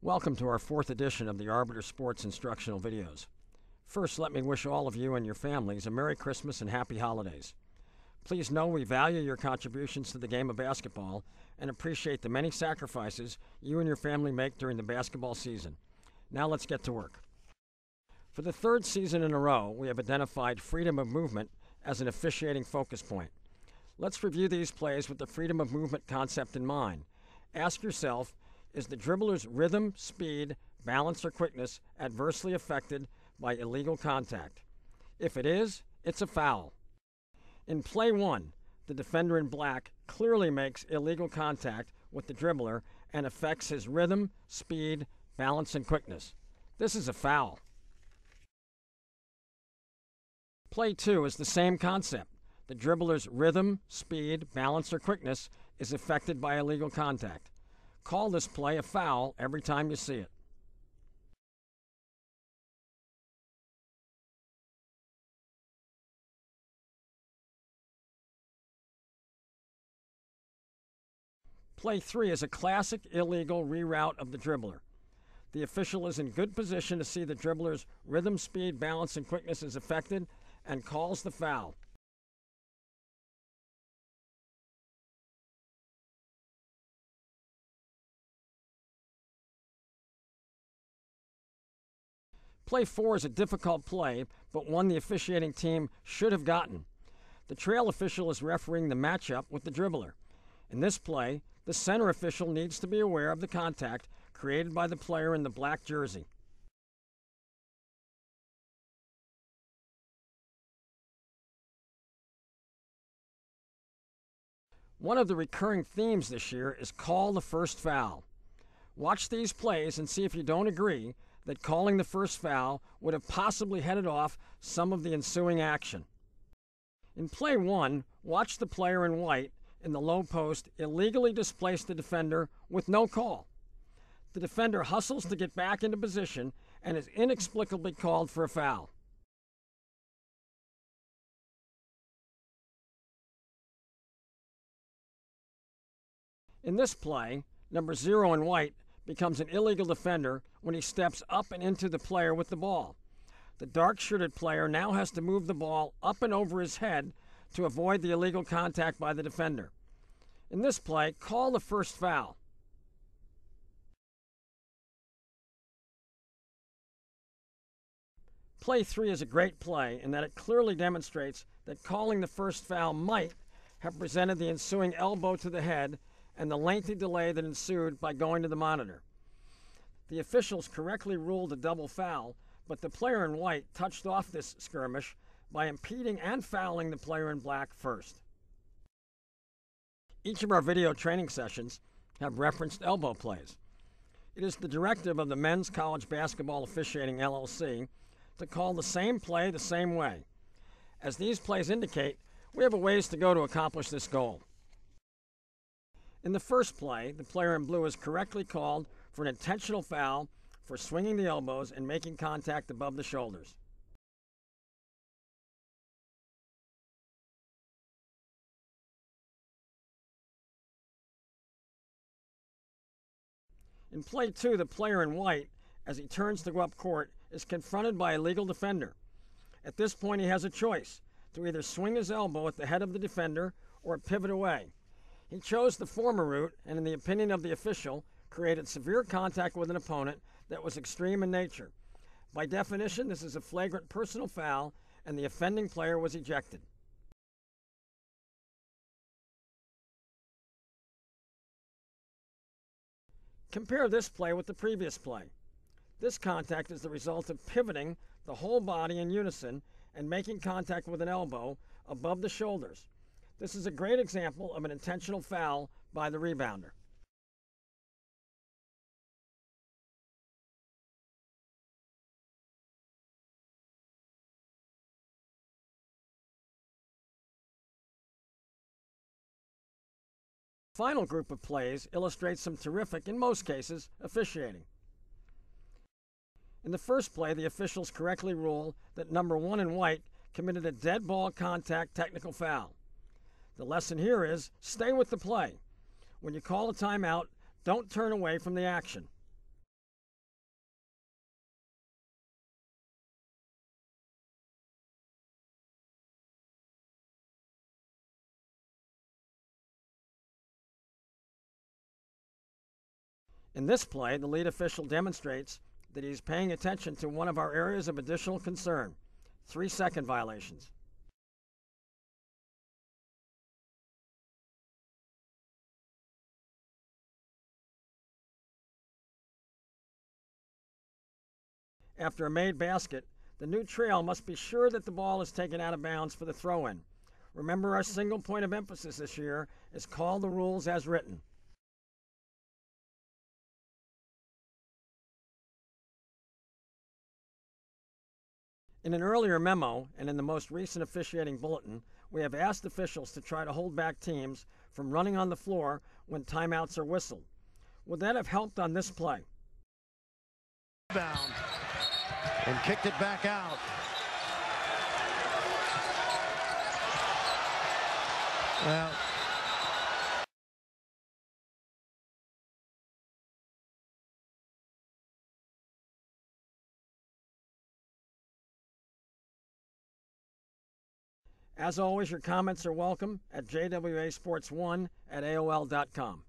Welcome to our fourth edition of the Arbiter Sports instructional videos. First, let me wish all of you and your families a Merry Christmas and Happy Holidays. Please know we value your contributions to the game of basketball and appreciate the many sacrifices you and your family make during the basketball season. Now let's get to work. For the third season in a row, we have identified freedom of movement as an officiating focus point. Let's review these plays with the freedom of movement concept in mind. Ask yourself, is the dribbler's rhythm, speed, balance, or quickness adversely affected by illegal contact? If it is, it's a foul. In play 1, the defender in black clearly makes illegal contact with the dribbler and affects his rhythm, speed, balance, and quickness. This is a foul. Play 2 is the same concept. The dribbler's rhythm, speed, balance, or quickness is affected by illegal contact. Call this play a foul every time you see it. Play 3 is a classic illegal reroute of the dribbler. The official is in good position to see the dribbler's rhythm, speed, balance, and quickness is affected and calls the foul. Play 4 is a difficult play, but one the officiating team should have gotten. The trail official is refereeing the matchup with the dribbler. In this play, the center official needs to be aware of the contact created by the player in the black jersey. One of the recurring themes this year is call the first foul. Watch these plays and see if you don't agree that calling the first foul would have possibly headed off some of the ensuing action. In play 1, watch the player in white in the low post illegally displace the defender with no call. The defender hustles to get back into position and is inexplicably called for a foul. In this play, number 0 in white becomes an illegal defender when he steps up and into the player with the ball. The dark-shirted player now has to move the ball up and over his head to avoid the illegal contact by the defender. In this play, call the first foul. Play 3 is a great play in that it clearly demonstrates that calling the first foul might have presented the ensuing elbow to the head and the lengthy delay that ensued by going to the monitor. The officials correctly ruled a double foul, but the player in white touched off this skirmish by impeding and fouling the player in black first. Each of our video training sessions have referenced elbow plays. It is the directive of the Men's College Basketball Officiating LLC to call the same play the same way. As these plays indicate, we have a ways to go to accomplish this goal. In the first play, the player in blue is correctly called for an intentional foul for swinging the elbows and making contact above the shoulders. In play 2, the player in white, as he turns to go up court, is confronted by a legal defender. At this point, he has a choice to either swing his elbow at the head of the defender or pivot away. He chose the former route and, in the opinion of the official, created severe contact with an opponent that was extreme in nature. By definition, this is a flagrant personal foul, and the offending player was ejected. Compare this play with the previous play. This contact is the result of pivoting the whole body in unison and making contact with an elbow above the shoulders. This is a great example of an intentional foul by the rebounder. The final group of plays illustrates some terrific, in most cases, officiating. In the first play, the officials correctly rule that number 1 in white committed a dead ball contact technical foul. The lesson here is stay with the play. When you call a timeout, don't turn away from the action. In this play, the lead official demonstrates that he's paying attention to one of our areas of additional concern, 3-second violations. After a made basket, the new trail must be sure that the ball is taken out of bounds for the throw-in. Remember, our single point of emphasis this year is call the rules as written. In an earlier memo and in the most recent officiating bulletin, we have asked officials to try to hold back teams from running on the floor when timeouts are whistled. Would that have helped on this play? Bound and kicked it back out. Well, as always, your comments are welcome at jwasports1@aol.com.